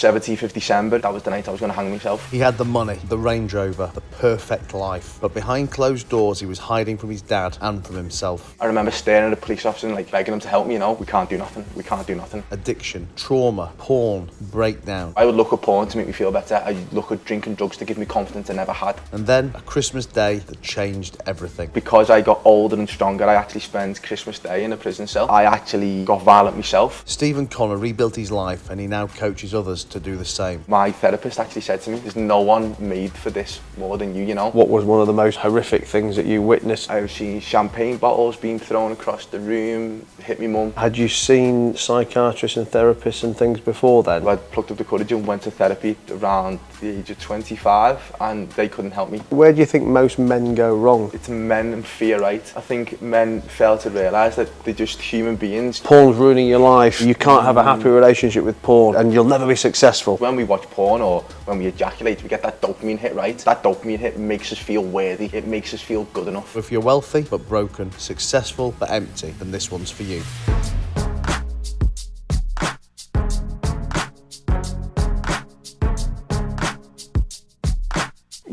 17th of December, that was the night I was going to hang myself. He had the money, the Range Rover, the perfect life. But behind closed doors, he was hiding from his dad and from himself. I remember staring at a police officer and like begging him to help me, you know. We can't do nothing. We can't do nothing. Addiction, trauma, porn, breakdown. I would look at porn to make me feel better. I would look at drinking drugs to give me confidence I never had. And then a Christmas day that changed everything. Because I got older and stronger, I actually spent Christmas Day in a prison cell. I actually got violent myself. Stephen Connor rebuilt his life and he now coaches others to do the same. My therapist actually said to me, there's no one made for this more than you, you know. What was one of the most horrific things that you witnessed? I've seen champagne bottles being thrown across the room, hit me mum. Had you seen psychiatrists and therapists and things before then? I plucked up the courage and went to therapy around the age of 25 and they couldn't help me. Where do you think most men go wrong? It's men and fear, right? I think men fail to realise that they're just human beings. Porn's ruining your life. You can't have a happy relationship with porn and you'll never be successful. When we watch porn or when we ejaculate, we get that dopamine hit, right? That dopamine hit makes us feel worthy. It makes us feel good enough. If you're wealthy but broken, successful but empty, then this one's for you.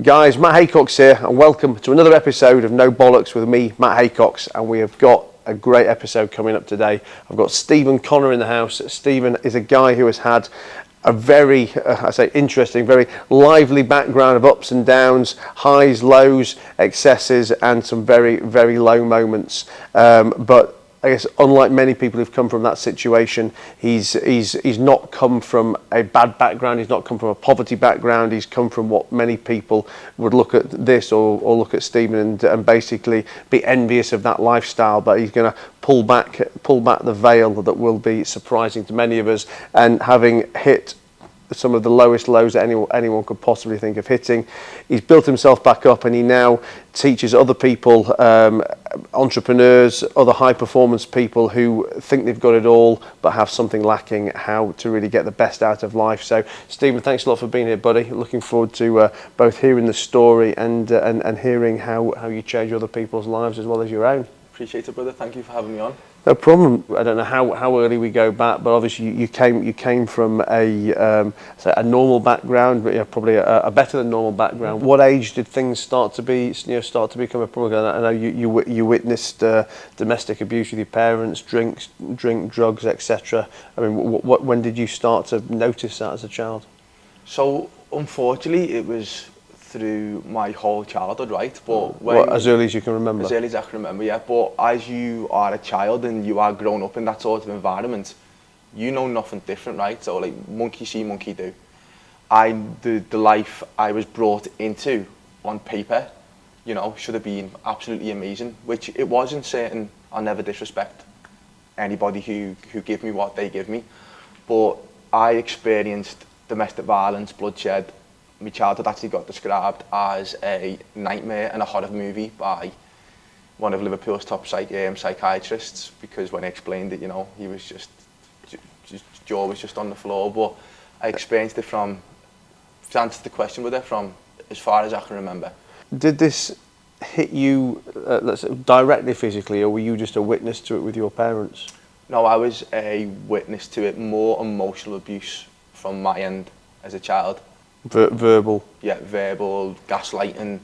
Guys, Matt Haycox here and welcome to another episode of No Bollocks with me, Matt Haycox, and we have got a great episode coming up today. I've got Stephen Connor in the house. Stephen is a guy who has had a very, interesting, very lively background of ups and downs, highs, lows, excesses, and some very, very low moments. But I guess unlike many people who've come from that situation, he's not come from a bad background. He's not come from a poverty background. He's come from what many people would look at this or look at Stephen and basically be envious of that lifestyle. But he's going to pull back the veil that will be surprising to many of us. And having hit some of the lowest lows that anyone could possibly think of hitting, he's built himself back up and he now teaches other people, entrepreneurs, other high performance people who think they've got it all but have something lacking, how to really get the best out of life. So Stephen, thanks a lot for being here, buddy. Looking forward to both hearing the story and hearing how you change other people's lives as well as your own. Appreciate it, brother. Thank you for having me on. No problem. I don't know how early we go back, but obviously you came from a normal background, but probably a better than normal background. What age did things start to become a problem? I know you witnessed domestic abuse with your parents, drink, drugs, etc. I mean, when did you start to notice that as a child? So unfortunately, it was through my whole childhood, right? But as early as you can remember? As early as I can remember, yeah. But as you are a child and you are grown up in that sort of environment, you know nothing different, right? So like monkey see, monkey do. The life I was brought into on paper, you know, should have been absolutely amazing, which it wasn't. Certain, I'll never disrespect anybody who give me what they give me. But I experienced domestic violence, bloodshed. My childhood actually got described as a nightmare and a horror movie by one of Liverpool's top psychiatrists, because when I explained it, you know, he was just jaw was just on the floor. But I experienced it from, to answer the question with it, from as far as I can remember. Did this hit you directly physically, or were you just a witness to it with your parents? No, I was a witness to it, more emotional abuse from my end as a child. Verbal? Yeah, verbal, gaslighting,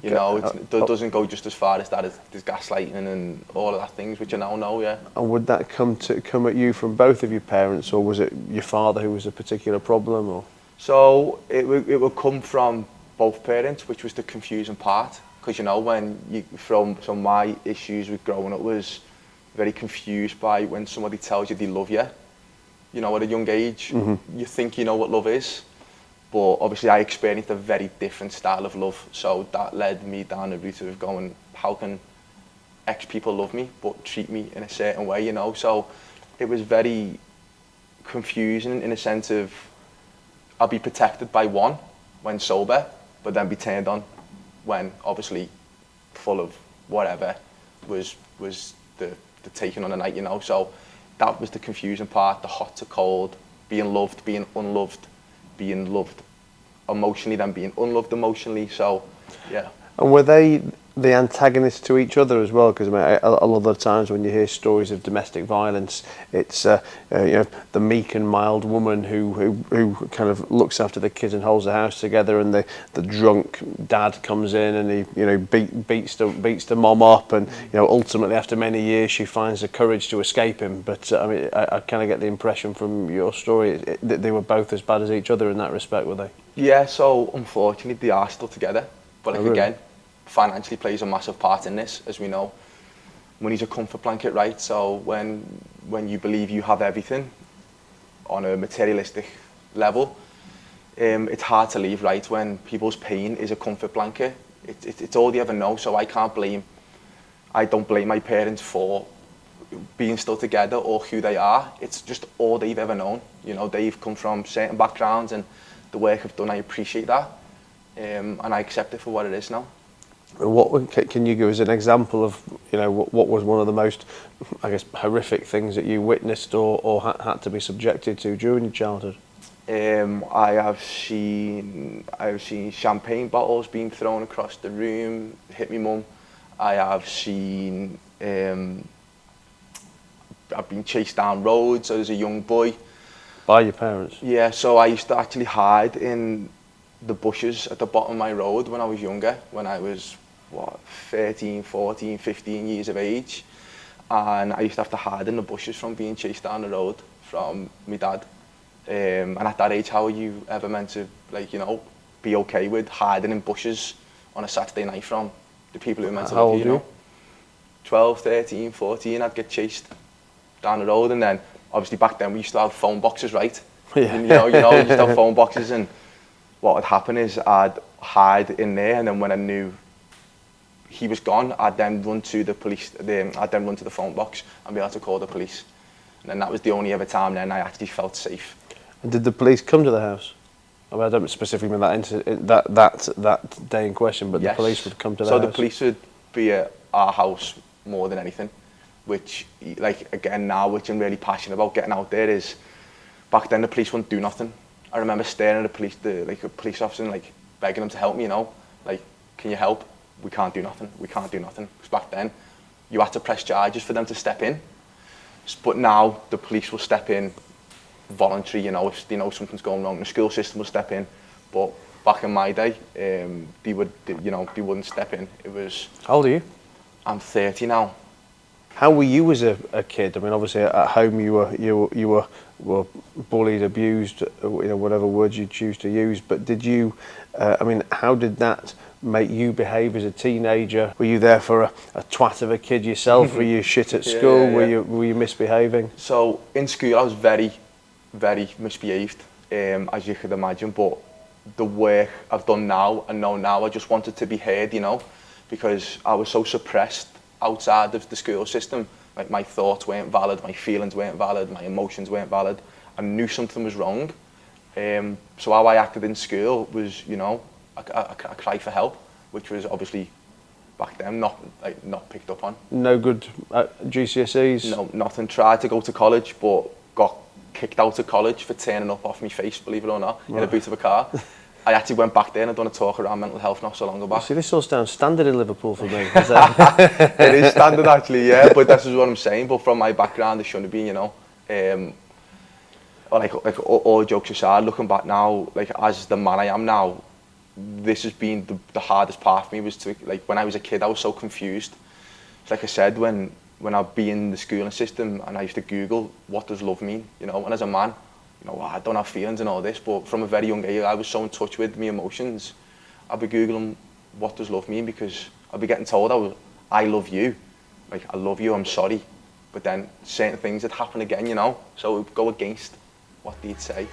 you know, it doesn't go just as far as that. There's gaslighting and all of that things, which I now know, yeah. And would that come at you from both of your parents, or was it your father who was a particular problem? Or? So it would come from both parents, which was the confusing part, because you know, from my issues with growing up was very confused by when somebody tells you they love you, you know, at a young age. Mm-hmm. You think you know what love is. But obviously I experienced a very different style of love, so that led me down the route of going, how can X people love me but treat me in a certain way, you know? So it was very confusing in a sense of I'll be protected by one when sober, but then be turned on when obviously full of whatever was the taking on a night, you know? So that was the confusing part, the hot to cold, being loved, being unloved, being loved emotionally, then being unloved emotionally. So yeah. And were they the antagonists to each other as well? Because I mean, a lot of the times when you hear stories of domestic violence, it's the meek and mild woman who kind of looks after the kids and holds the house together, and the drunk dad comes in and he beats the mom up, and ultimately after many years she finds the courage to escape him. But I mean, I kind of get the impression from your story that they were both as bad as each other in that respect, were they? Yeah, so unfortunately they are still together, but really? again, financially plays a massive part in this, as we know. Money's a comfort blanket, right? So when you believe you have everything on a materialistic level, it's hard to leave, right? When people's pain is a comfort blanket, it's all they ever know. So I don't blame my parents for being still together or who they are. It's just all they've ever known. They've come from certain backgrounds, and the work I've done, I appreciate that, and I accept it for what it is now. Can you give us an example of what was one of the most, I guess, horrific things that you witnessed or had to be subjected to during your childhood? I have seen champagne bottles being thrown across the room, hit me mum. I have seen I've been chased down roads as a young boy. By your parents? Yeah, so I used to actually hide in the bushes at the bottom of my road when I was younger, when I was 13, 14, 15 years of age, and I used to have to hide in the bushes from being chased down the road from my dad. And at that age, how are you ever meant to be okay with hiding in bushes on a Saturday night from the people who are meant to love you? 12, 13, 14, I'd get chased down the road, and then obviously back then we used to have phone boxes, right? Yeah. And, we used to have phone boxes, and what would happen is I'd hide in there, and then when I knew he was gone, I'd then run to the police. I'd then run to the phone box and be able to call the police. And then that was the only ever time then I actually felt safe. And did the police come to the house? I mean, I don't specifically mean that day in question, but yes. The police would come to the house. So the police would be at our house more than anything, which, again, now, which I'm really passionate about getting out there, is back then the police wouldn't do nothing. I remember staring at a police officer and begging them to help me, can you help? We can't do nothing. Because back then, you had to press charges for them to step in. But now the police will step in voluntary, if they know something's going wrong. The school system will step in. But back in my day, they wouldn't step in. It was. How old are you? I'm 30 now. How were you as a kid? I mean, obviously at home you were bullied, abused, whatever words you choose to use. But did you? How did that make you behave as a teenager? Were you there for a twat of a kid yourself? Were you shit at school? Yeah. Were you misbehaving? So in school I was very, very misbehaved, as you could imagine. But the work I've done now, and know now, I just wanted to be heard, because I was so suppressed outside of the school system. My thoughts weren't valid, my feelings weren't valid, my emotions weren't valid. I knew something was wrong. So how I acted in school was, a cry for help, which was obviously back then not picked up on. No good GCSEs? No, nothing. Tried to go to college, but got kicked out of college for turning up off my face, believe it or not, in the boot of a car. I actually went back there and I'd done a talk around mental health not so long ago back. See, this all sounds standard in Liverpool for me. It is standard actually, yeah, but this is what I'm saying. But from my background, it shouldn't have been, all jokes aside, looking back now, as the man I am now, this has been the hardest part for me. Was to, when I was a kid, I was so confused. Like I said, when I'd be in the schooling system and I used to Google, what does love mean? And as a man, I don't have feelings and all this, but from a very young age, I was so in touch with my emotions. I'd be Googling, what does love mean? Because I'd be getting told, I love you. I love you, I'm sorry. But then certain things would happen again, so it would go against what they'd say.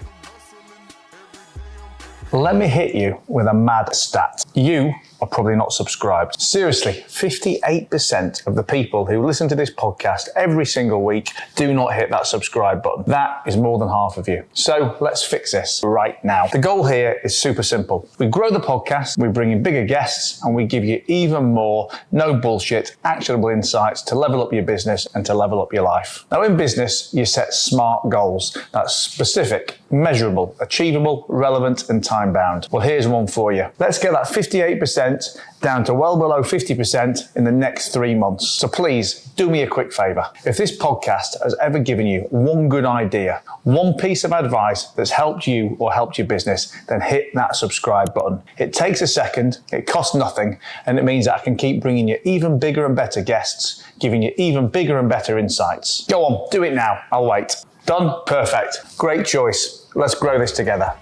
Let me hit you with a mad stat. You are probably not subscribed. Seriously, 58% of the people who listen to this podcast every single week do not hit that subscribe button. That is more than half of you. So let's fix this right now. The goal here is super simple. We grow the podcast, we bring in bigger guests, and we give you even more no bullshit, actionable insights to level up your business and to level up your life. Now in business, you set smart goals. That's specific, measurable, achievable, relevant, and time bound. Well, here's one for you. Let's get that 58% 10% down to well below 50% in the next 3 months. So please do me a quick favour. If this podcast has ever given you one good idea, one piece of advice that's helped you or helped your business, then hit that subscribe button. It takes a second, it costs nothing, and it means that I can keep bringing you even bigger and better guests, giving you even bigger and better insights. Go on, do it now. I'll wait. Done? Perfect. Great choice. Let's grow this together.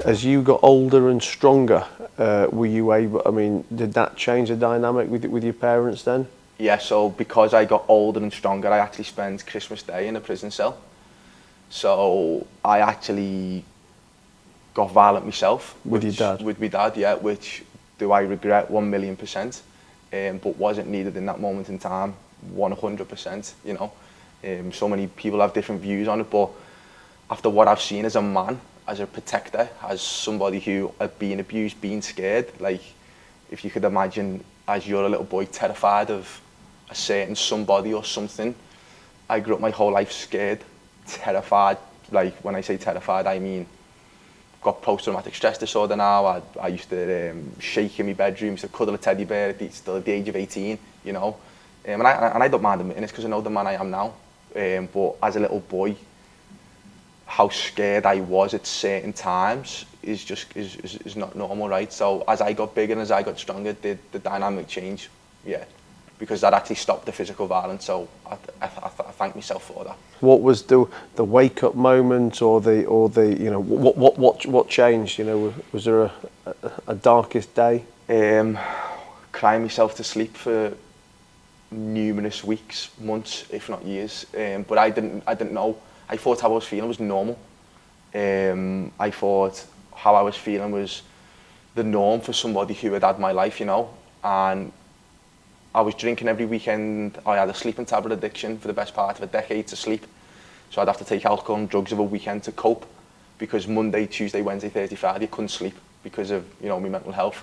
As you got older and stronger, were you able, I mean, did that change the dynamic with your parents then? Yeah, so because I got older and stronger, I actually spent Christmas Day in a prison cell. So I actually got violent myself. With your dad? With my dad, yeah, which do I regret 1,000,000%, but wasn't needed in that moment in time, 100%, you know. So many people have different views on it, but after what I've seen as a man, as a protector, as somebody who had been abused, been scared, like if you could imagine as you're a little boy terrified of a certain somebody or something, I grew up my whole life scared, terrified. Like when I say terrified, I mean got post-traumatic stress disorder now. I used to shake in my bedroom, used to cuddle a teddy bear still at the age of 18, you know. And I don't mind admitting it because I know the man I am now. But as a little boy, how scared I was at certain times is not normal, right? So as I got bigger and as I got stronger, the dynamic changed, yeah, because that actually stopped the physical violence. So I thank myself for that. What was the wake up moment, or the you know, what changed? You know, was there a darkest day? Crying myself to sleep for numerous weeks, months, if not years. But I didn't know. I thought how I was feeling was normal. I thought how I was feeling was the norm for somebody who had my life, you know. And I was drinking every weekend. I had a sleeping tablet addiction for the best part of a decade to sleep. So I'd have to take alcohol and drugs of a weekend to cope, because Monday, Tuesday, Wednesday, Thursday, Friday, I couldn't sleep because of, you know, my mental health.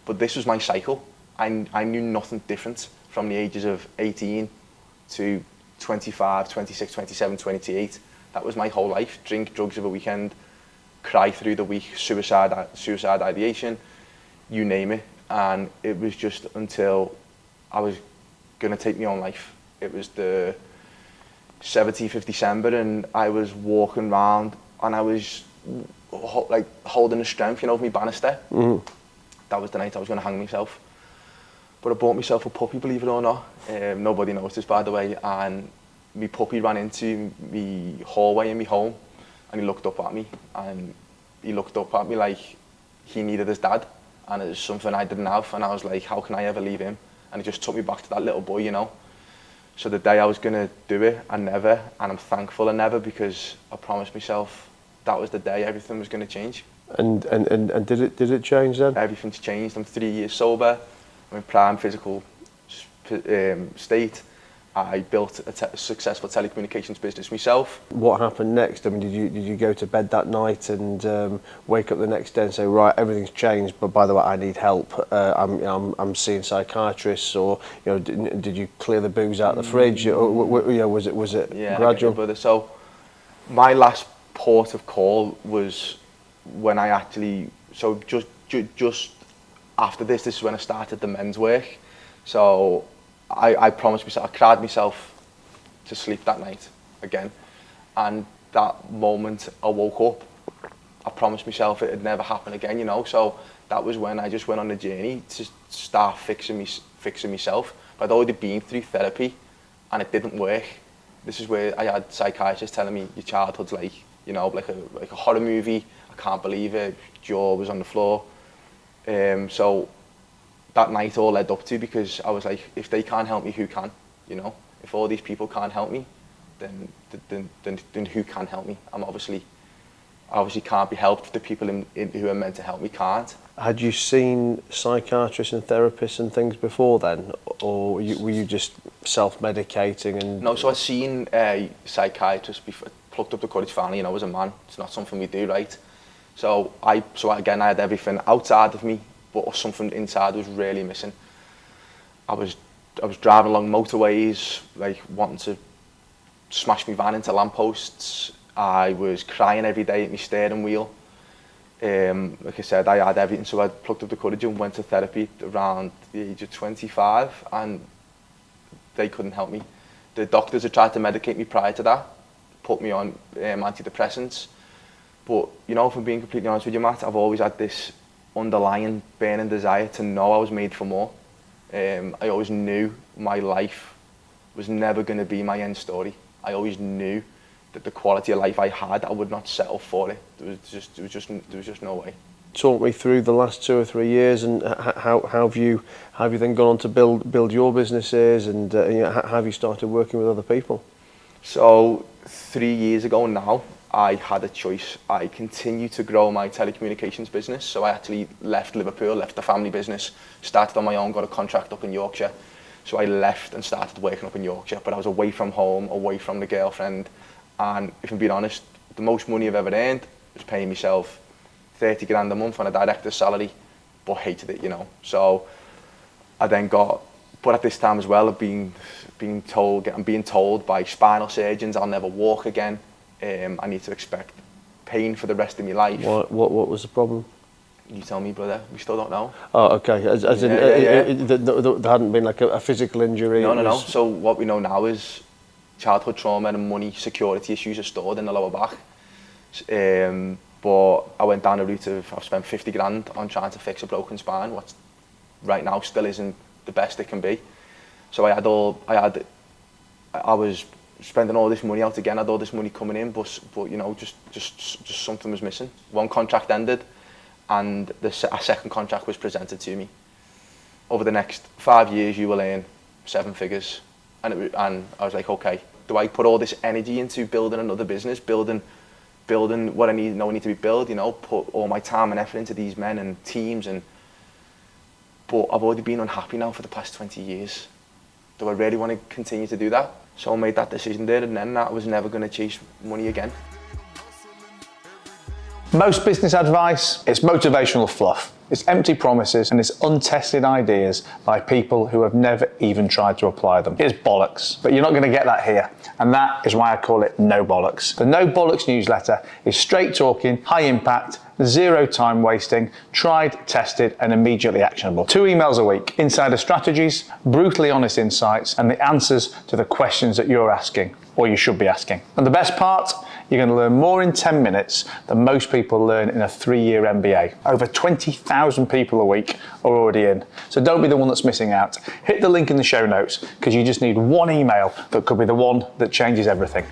But this was my cycle. I knew nothing different from the ages of 18 to 25, 26, 27, 28. That was my whole life. Drink, drugs of a weekend, cry through the week, suicide ideation, you name it. And it was just until I was going to take my own life. It was the 17th of December and I was walking around and I was like holding the strength, you know, of my banister. Mm-hmm. That was the night I was going to hang myself. But I bought myself a puppy, believe it or not. Nobody noticed, by the way. And my puppy ran into me hallway in my home and he looked up at me. And he looked up at me like he needed his dad. And it was something I didn't have. And I was like, how can I ever leave him? And it just took me back to that little boy, you know. So the day I was going to do it, I never. And I'm thankful I never, because I promised myself that was the day everything was going to change. And did it change then? Everything's changed. I'm 3 years sober. I'm in prime physical state. I built a successful telecommunications business myself. What happened next? I mean, did you go to bed that night and wake up the next day and say, right, everything's changed, but by the way, I need help. I'm seeing psychiatrists, or you know, did you clear the booze out of the fridge? Or, you know, was it gradual? Brother. So my last port of call was when I actually, so just after this is when I started the men's work. So I promised myself, I cried myself to sleep that night again. And that moment I woke up, I promised myself it would never happen again, you know. So that was when I just went on a journey to start fixing myself. I'd already been through therapy and it didn't work. This is where I had psychiatrists telling me your childhood's like, you know, like a horror movie. I can't believe it. Jaw was on the floor. So that night all led up to, because I was like, if they can't help me, who can? You know, if all these people can't help me, then who can help me? I obviously can't be helped. The people who are meant to help me can't. Had you seen psychiatrists and therapists and things before then, or were you just self-medicating? And no, so I'd seen a psychiatrist before. Plucked up the courage finally, you know, as a man. It's not something we do, right? So again, I had everything outside of me, but something inside was really missing. I was driving along motorways, like wanting to smash my van into lampposts. I was crying every day at my steering wheel. Like I said, I had everything, so I plucked up the courage and went to therapy around the age of 25, and they couldn't help me. The doctors had tried to medicate me prior to that, put me on antidepressants, but you know, if I'm being completely honest with you, Matt, I've always had this underlying burning desire to know I was made for more. I always knew my life was never going to be my end story. I always knew that the quality of life I had, I would not settle for it. There was just no way. Talk me through the last 2 or 3 years, and how have you then gone on to build your businesses, and you know, how have you started working with other people? So 3 years ago now, I had a choice. I continued to grow my telecommunications business, so I actually left Liverpool, left the family business, started on my own, got a contract up in Yorkshire. So I left and started working up in Yorkshire, but I was away from home, away from the girlfriend, and if I'm being honest, the most money I've ever earned was paying myself 30 grand a month on a director's salary, but hated it, you know. So I then got, but at this time as well, I'm being told by spinal surgeons I'll never walk again. I need to expect pain for the rest of my life. What was the problem? You tell me, brother. We still don't know. Oh, okay. There hadn't been like a physical injury? No. So what we know now is childhood trauma and money security issues are stored in the lower back. But I went down the route of, I've spent 50 grand on trying to fix a broken spine, what right now still isn't the best it can be. So I was spending all this money out again, I had all this money coming in, but you know, just something was missing. One contract ended, and a second contract was presented to me. Over the next 5 years, you will earn 7 figures. And I was like, okay, do I put all this energy into building another business, building what I need to be built, you know, put all my time and effort into these men and teams, but I've already been unhappy now for the past 20 years. Do I really want to continue to do that? So I made that decision there and then, that I was never going to chase money again. Most business advice, it's motivational fluff. It's empty promises and it's untested ideas by people who have never even tried to apply them. It's bollocks, but you're not going to get that here. And that is why I call it No Bollocks. The No Bollocks newsletter is straight talking, high impact, zero time wasting, tried, tested, and immediately actionable. 2 emails a week, insider strategies, brutally honest insights, and the answers to the questions that you're asking, or you should be asking. And the best part, you're going to learn more in 10 minutes than most people learn in a 3-year MBA. Over 20,000 people a week are already in. So don't be the one that's missing out. Hit the link in the show notes, because you just need one email that could be the one that changes everything.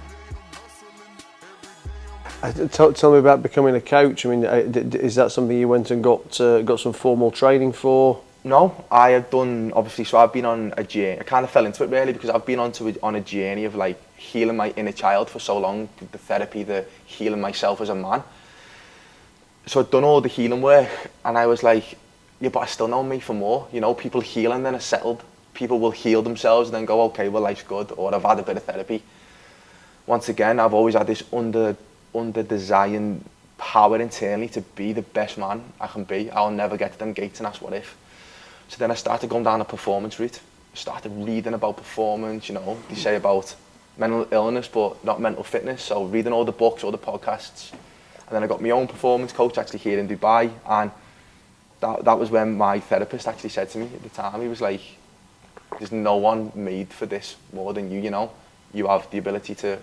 Tell me about becoming a coach. I mean, is that something you went and got some formal training for? No, I have done, obviously, so I've been on a journey. I kind of fell into it really because I've been on a journey of like healing my inner child for so long, the therapy, the healing myself as a man. So I've done all the healing work and I was like, yeah, but I still know me for more. You know, people heal and then are settled. People will heal themselves and then go, okay, well, life's good, or I've had a bit of therapy. Once again, I've always had this under desire, power internally to be the best man I can be. I'll never get to them gates and ask what if. So then I started going down a performance route. I started reading about performance, you know, they say about mental illness, but not mental fitness. So reading all the books, all the podcasts. And then I got my own performance coach actually here in Dubai. And that was when my therapist actually said to me at the time, he was like, there's no one made for this more than you, you know. You have the ability to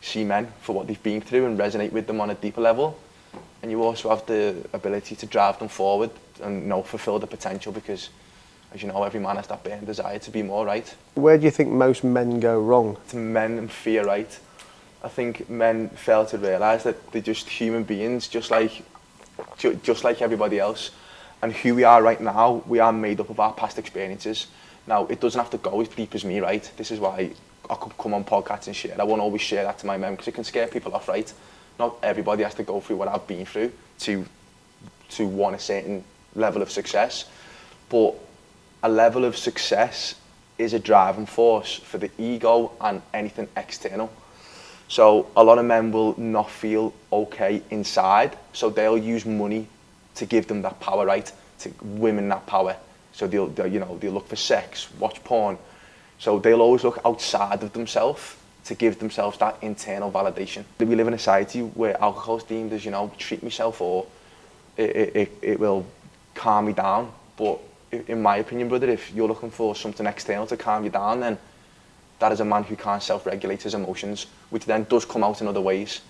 see men for what they've been through and resonate with them on a deeper level. And you also have the ability to drive them forward and, you know, fulfill the potential, because, as you know, every man has that burning desire to be more, right? Where do you think most men go wrong? To men and fear, right? I think men fail to realise that they're just human beings, just like everybody else. And who we are right now, we are made up of our past experiences. Now, it doesn't have to go as deep as me, right? This is why I could come on podcasts and share. I won't always share that to my men because it can scare people off, right? Not everybody has to go through what I've been through to want a certain level of success. But a level of success is a driving force for the ego and anything external. So a lot of men will not feel okay inside, so they'll use money to give them that power, right? To women that power. So they'll look for sex, watch porn. So they'll always look outside of themselves to give themselves that internal validation. We live in a society where alcohol's deemed as, you know, treat myself, or it will calm me down. But in my opinion, brother, if you're looking for something external to calm you down, then that is a man who can't self-regulate his emotions, which then does come out in other ways.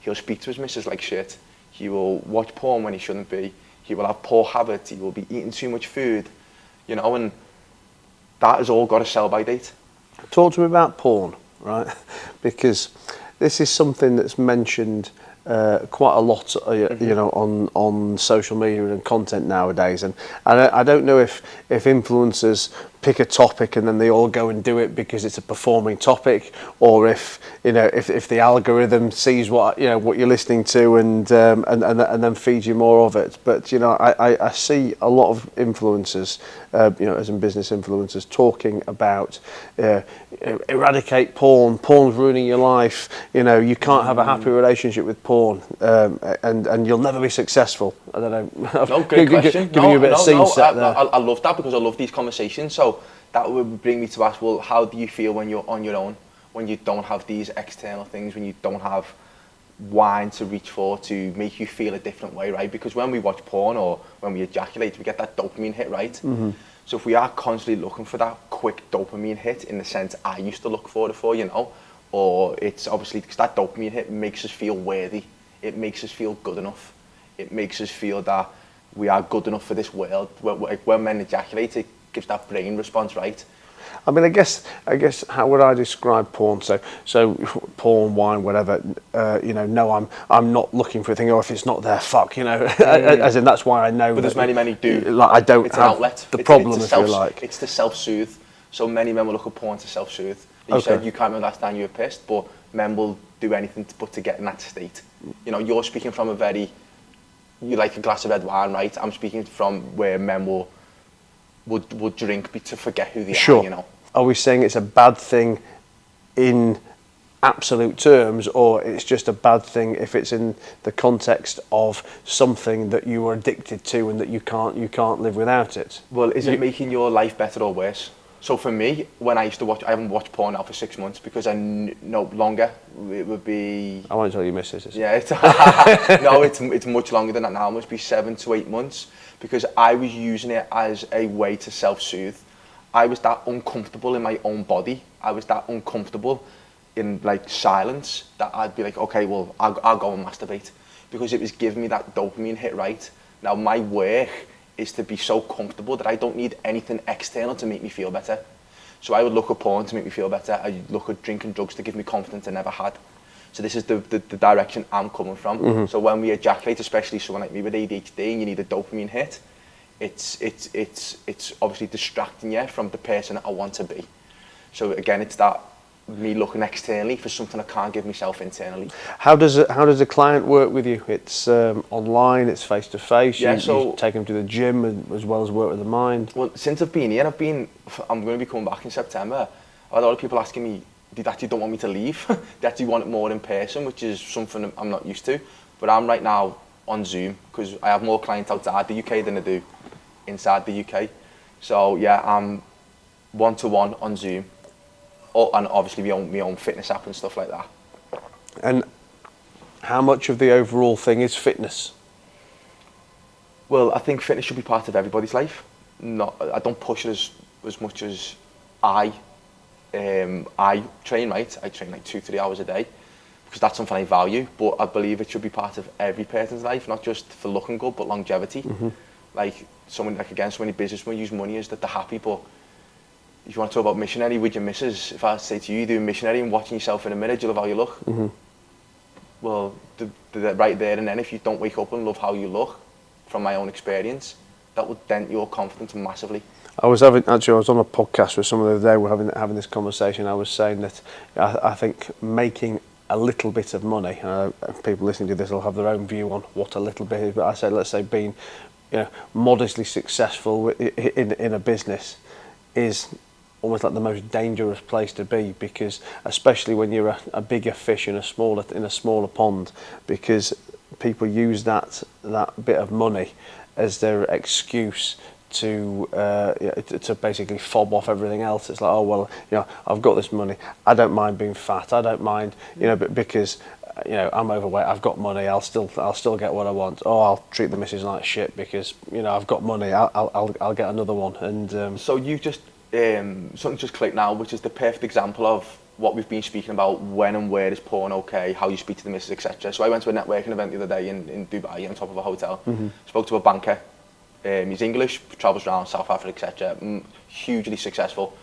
He'll speak to his missus like shit. He will watch porn when he shouldn't be. He will have poor habits. He will be eating too much food, you know, and that has all got a sell-by date. Talk to me about porn, right? Because this is something that's mentioned quite a lot, you know, on social media and content nowadays. And I don't know if influencers pick a topic and then they all go and do it because it's a performing topic, or if, you know, if the algorithm sees what, you know, what you're listening to and then feeds you more of it. But, you know, I see a lot of influencers, you know, as in business influencers, talking about eradicate porn. Porn's ruining your life. You know, you can't have a happy relationship with porn, and you'll never be successful. I don't know. No, great question. Giving you a bit of scene set there. I love that, because I love these conversations. So that would bring me to ask, well, how do you feel when you're on your own, when you don't have these external things, when you don't have wine to reach for to make you feel a different way, right? Because when we watch porn or when we ejaculate, we get that dopamine hit, right? So if we are constantly looking for that quick dopamine hit, in the sense I used to look for it for, you know, or it's obviously because that dopamine hit makes us feel worthy. It makes us feel good enough. It makes us feel that we are good enough for this world. When men ejaculate, it gives that brain response, right? I mean, I guess, how would I describe porn? So porn, wine, whatever. You know, no, I'm not looking for a thing. Or if it's not there, fuck. You know, as in that's why I know. But there's many who do. Like, I don't it's have an outlet. The problem, if you like. It's to self-soothe. So many men will look at porn to self-soothe. You said you can't remember last time you were pissed, but men will do anything to get in that state. You know, you're speaking from you like a glass of red wine, right? I'm speaking from where men would drink to forget who they are, you know. Are we saying it's a bad thing in absolute terms, or it's just a bad thing if it's in the context of something that you are addicted to and that you can't live without it? Well, is it making your life better or worse? So for me, when I used to watch, I haven't watched porn now for 6 months because no longer. It would be. I won't tell you, missus. Yeah, no, it's much longer than that now. It must be 7 to 8 months, because I was using it as a way to self-soothe. I was that uncomfortable in my own body. I was that uncomfortable in like silence that I'd be like, okay, well, I'll go and masturbate, because it was giving me that dopamine hit, right? Now my work is to be so comfortable that I don't need anything external to make me feel better. So I would look at porn to make me feel better. I would look at drinking drugs to give me confidence I never had. So this is the direction I'm coming from. So when we ejaculate, especially someone like me with ADHD, and you need a dopamine hit, it's obviously distracting you from the person that I want to be. So again, it's that me looking externally for something I can't give myself internally. How does a client work with you? It's online, it's face to face. You take them to the gym as well as work with the mind. Well, since I've been here, I'm going to be coming back in September. I've had a lot of people asking me, they actually don't want me to leave. They actually want it more in person, which is something I'm not used to. But I'm right now on Zoom because I have more clients outside the UK than I do inside the UK. So yeah, I'm one-to-one on Zoom. Oh, and obviously my own fitness app and stuff like that. And how much of the overall thing is fitness? Well, I think fitness should be part of everybody's life. I don't push it as much as I train, right? I train like 2-3 hours a day because that's something I value, but I believe it should be part of every person's life, not just for looking good, but longevity. Like so many businessmen use money as that they're happy, but if you want to talk about missionary with your missus, if I say to you, doing missionary and watching yourself in a mirror, do you love how you look? Well, right there and then, if you don't wake up and love how you look, from my own experience, that would dent your confidence massively. I was on a podcast with someone the other day. We're having this conversation. I was saying that I think making a little bit of money. People listening to this will have their own view on what a little bit is, but I said, let's say being, modestly successful in a business is almost like the most dangerous place to be, because especially when you're a bigger fish in a smaller pond, because people use that bit of money as their excuse to basically fob off everything else. It's like, oh well, I've got this money. I don't mind being fat. I don't mind, but because I'm overweight. I've got money. I'll still get what I want. Oh, I'll treat the missus like shit because I've got money. I'll get another one. And so you've just something just clicked now, which is the perfect example of what we've been speaking about. When and where is porn okay? How you speak to the missus, etc. So I went to a networking event the other day in Dubai on top of a hotel. Spoke to a banker. He's English, travels around South Africa, etc. Hugely successful.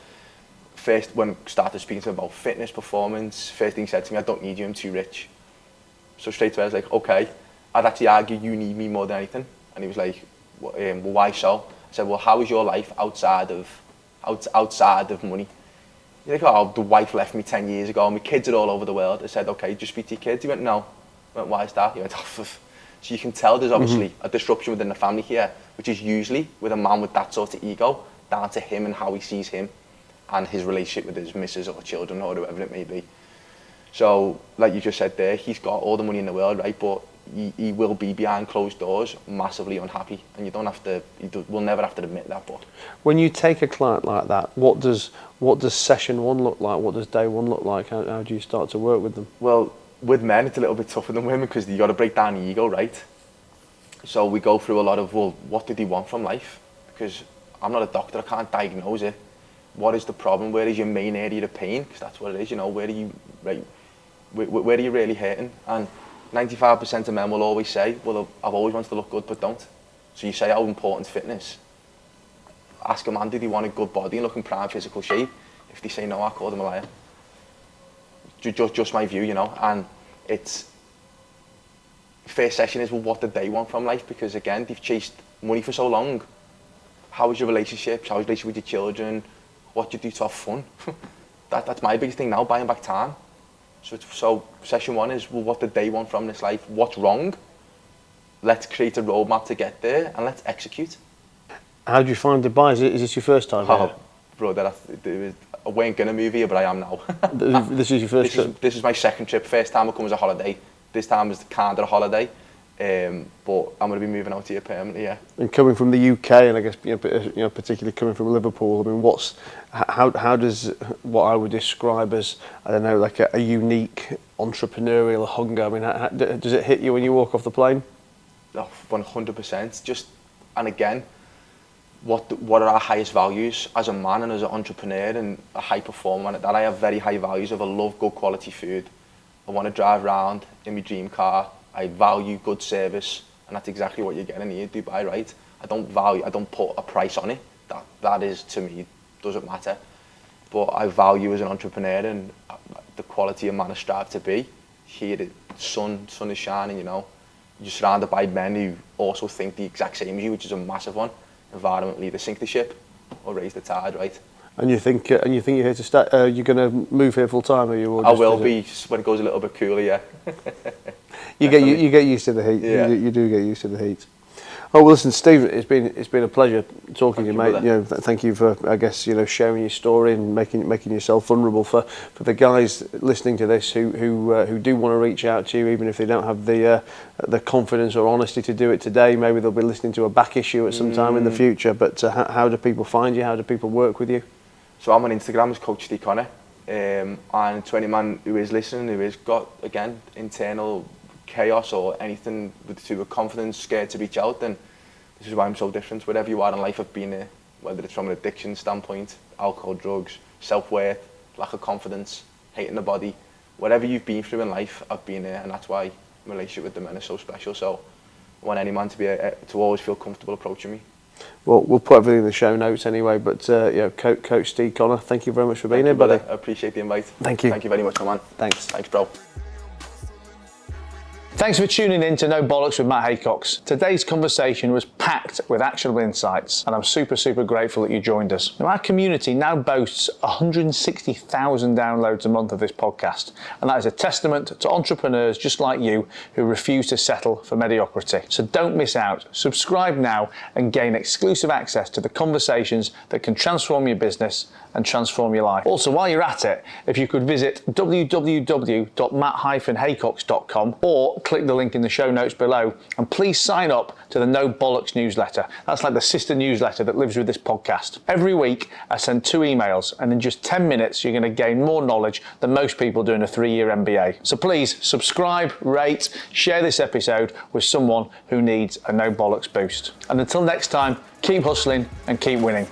First, when I started speaking to him about fitness, performance, first thing he said to me, I don't need you, I'm too rich. So straight away I was like, okay, I'd actually argue you need me more than anything. And he was like, well, why so? I said, well, how is your life outside of money? You're like, oh, the wife left me 10 years ago, my kids are all over the world. I said, okay, just speak to your kids. He went, no. I went, why is that? He went, oh. So you can tell there's obviously a disruption within the family here, which is usually with a man with that sort of ego, down to him and how he sees him and his relationship with his missus or children or whatever it may be. So, like you just said there, he's got all the money in the world, right? But he will be behind closed doors, massively unhappy, and you don't have to. We'll never have to admit that. But when you take a client like that, what does session one look like? What does day one look like? How do you start to work with them? Well, with men, it's a little bit tougher than women because you got to break down the ego, right? So we go through a lot of, well, what did he want from life? Because I'm not a doctor, I can't diagnose it. What is the problem? Where is your main area of pain? Because that's what it is, where are you, right? Where are you really hurting? And 95% of men will always say, well, I've always wanted to look good, but don't. So you say, how important is fitness? Ask a man, did he want a good body and look in prime physical shape? If they say no, I call them a liar. Just my view, and it's, first session is, well, what did they want from life? Because again, they've chased money for so long. How is your relationships? How is your relationship with your children? What do you do to have fun? That's my biggest thing now, buying back time. So session one is, well, what did they want from this life? What's wrong? Let's create a roadmap to get there and let's execute. How do you find Dubai? Is this your first time here? Brother, I weren't going to move here, but I am now. This is your first trip? This is my second trip. First time I come as a holiday. This time is kind of a holiday. But I'm going to be moving out here permanently, yeah. And coming from the UK, and I guess particularly coming from Liverpool, I mean, how does what I would describe as, I don't know, like a unique entrepreneurial hunger? I mean, does it hit you when you walk off the plane? Oh, 100%. And again, what are our highest values as a man and as an entrepreneur and a high performer? That I have very high values of. I love good quality food. I want to drive around in my dream car. I value good service, and that's exactly what you're getting here, Dubai, right? I don't put a price on it. That is, to me, doesn't matter. But I value as an entrepreneur and the quality of man I strive to be. Here, the sun is shining, You're surrounded by men who also think the exact same as you, which is a massive one. Environment, either sink the ship or raise the tide, right? And you think you're here to stay? You're going to move here full time, or you? I will be when it goes a little bit cooler, yeah. You get used to the heat. Yeah. You do get used to the heat. Oh well, listen, Steve, it's been a pleasure talking to you, mate. Thank you for, I guess, sharing your story and making yourself vulnerable for the guys listening to this who do want to reach out to you, even if they don't have the confidence or honesty to do it today. Maybe they'll be listening to a back issue at some time in the future. But how do people find you? How do people work with you? So I'm on Instagram as Coach Steve Connor, and to any man who is listening, who has got, again, internal chaos or anything to do with confidence, scared to reach out, then this is why I'm so different. Wherever you are in life, I've been there, whether it's from an addiction standpoint, alcohol, drugs, self-worth, lack of confidence, hating the body, whatever you've been through in life, I've been there, and that's why my relationship with the men is so special. So I want any man to always feel comfortable approaching me. Well, we'll put everything in the show notes anyway, but Coach Steve Connor, thank you very much for being here, buddy. I appreciate the invite. Thank you. Thank you very much, my man. Thanks, bro. Thanks for tuning in to No Bollocks with Matt Haycox. Today's conversation was packed with actionable insights, and I'm super, super grateful that you joined us. Now, our community now boasts 160,000 downloads a month of this podcast, and that is a testament to entrepreneurs just like you who refuse to settle for mediocrity. So don't miss out. Subscribe now and gain exclusive access to the conversations that can transform your business and transform your life. Also, while you're at it, if you could visit www.matt-haycox.com or click the link in the show notes below, and please sign up to the No Bollocks newsletter. That's like the sister newsletter that lives with this podcast. Every week I send 2 emails, and in just 10 minutes you're going to gain more knowledge than most people do in a 3-year MBA. So please subscribe, rate, share this episode with someone who needs a No Bollocks boost. And until next time, keep hustling and keep winning.